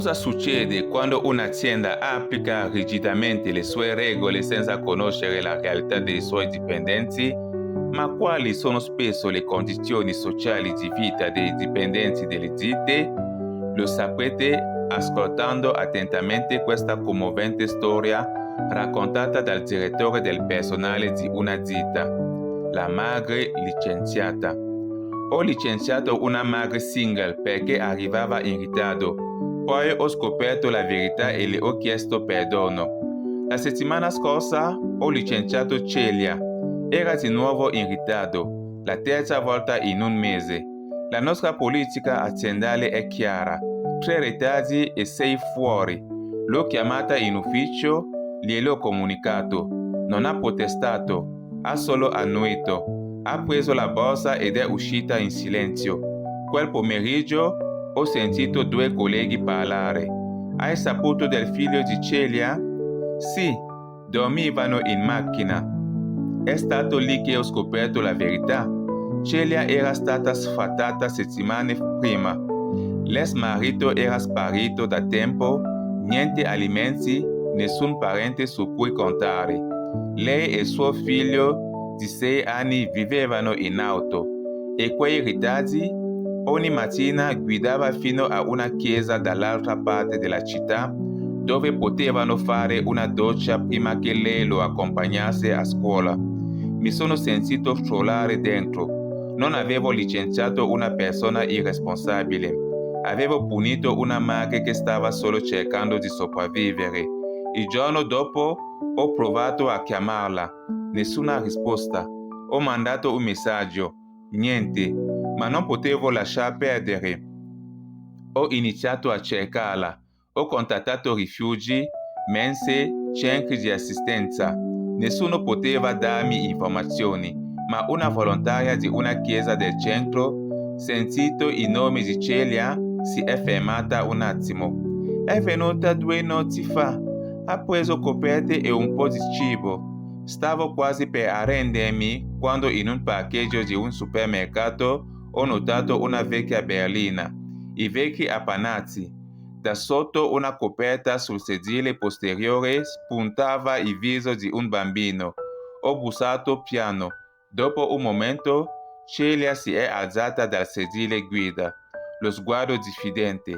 Cosa succede quando un'azienda applica rigidamente le sue regole senza conoscere la realtà dei suoi dipendenti? Ma quali sono spesso le condizioni sociali di vita dei dipendenti delle ditte? Lo saprete ascoltando attentamente questa commovente storia raccontata dal direttore del personale di una ditta, la madre licenziata. Ho licenziato una madre single perché arrivava in ritardo. Poi ho scoperto la verità e le ho chiesto perdono. La settimana scorsa ho licenziato Celia. Era di nuovo in ritardo, la terza volta in un mese. La nostra politica aziendale è chiara: 3 ritardi e 6 fuori. L'ho chiamata in ufficio, gliel'ho comunicato. Non ha protestato, ha solo annuito. Ha preso la borsa ed è uscita in silenzio. Quel pomeriggio ho sentito 2 colleghi parlare. Hai saputo del figlio di Celia? Sì, dormivano in macchina. È stato lì che ho scoperto la verità. Celia era stata sfrattata settimane prima. L'ex marito era sparito da tempo, niente alimenti, nessun parente su cui contare. Lei e suo figlio di 6 anni vivevano in auto e quei ritardi ogni mattina guidava fino a una chiesa dall'altra parte della città dove potevano fare una doccia prima che lei lo accompagnasse a scuola. Mi sono sentito crollare dentro. Non avevo licenziato una persona irresponsabile. Avevo punito una madre che stava solo cercando di sopravvivere. Il giorno dopo ho provato a chiamarla. Nessuna risposta. Ho mandato un messaggio. Niente. Ma non potevo lasciar perdere. Ho iniziato a cercarla. Ho contattato rifugi, mense, centri di assistenza. Nessuno poteva darmi informazioni, ma una volontaria di una chiesa del centro, sentito i nomi di Celia, si è fermata un attimo. È venuta 2 notti fa. Ha preso coperte e un po' di cibo. Stavo quasi per arrendermi quando in un parcheggio di un supermercato ho notato una vecchia berlina. I vecchi appannati. Da sotto una coperta sul sedile posteriore spuntava il viso di un bambino. Ho bussato piano. Dopo un momento, Celia si è alzata dal sedile guida, lo sguardo diffidente.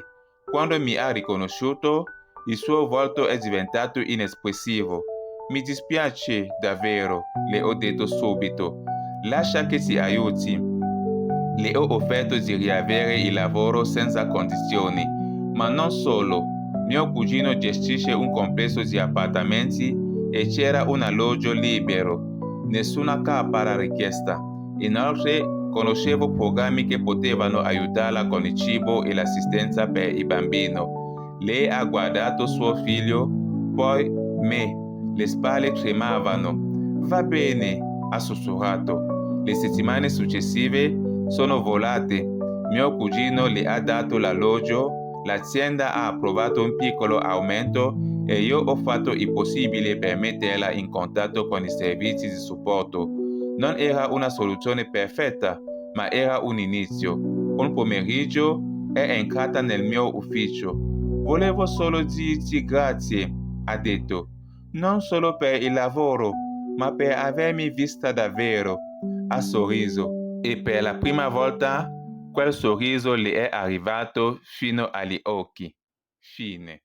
Quando mi ha riconosciuto, il suo volto è diventato inespressivo. Mi dispiace davvero, le ho detto subito. Lascia che ti aiuti. Le ho offerto di riavere il lavoro senza condizioni, ma non solo. Mio cugino gestisce un complesso di appartamenti e c'era un alloggio libero. Nessuna capara richiesta. Inoltre, conoscevo programmi che potevano aiutarla con il cibo e l'assistenza per il bambino. Lei ha guardato suo figlio, poi me. Le spalle tremavano. Va bene, ha sussurrato. Le settimane successive sono volate. Mio cugino le ha dato l'alloggio, l'azienda ha approvato un piccolo aumento e io ho fatto il possibile per metterla in contatto con i servizi di supporto. Non era una soluzione perfetta, ma era un inizio. Un pomeriggio è entrata nel mio ufficio. Volevo solo dirti grazie, ha detto. Non solo per il lavoro, ma per avermi vista davvero. Ha sorriso e per la prima volta quel sorriso le è arrivato fino agli occhi. Fine.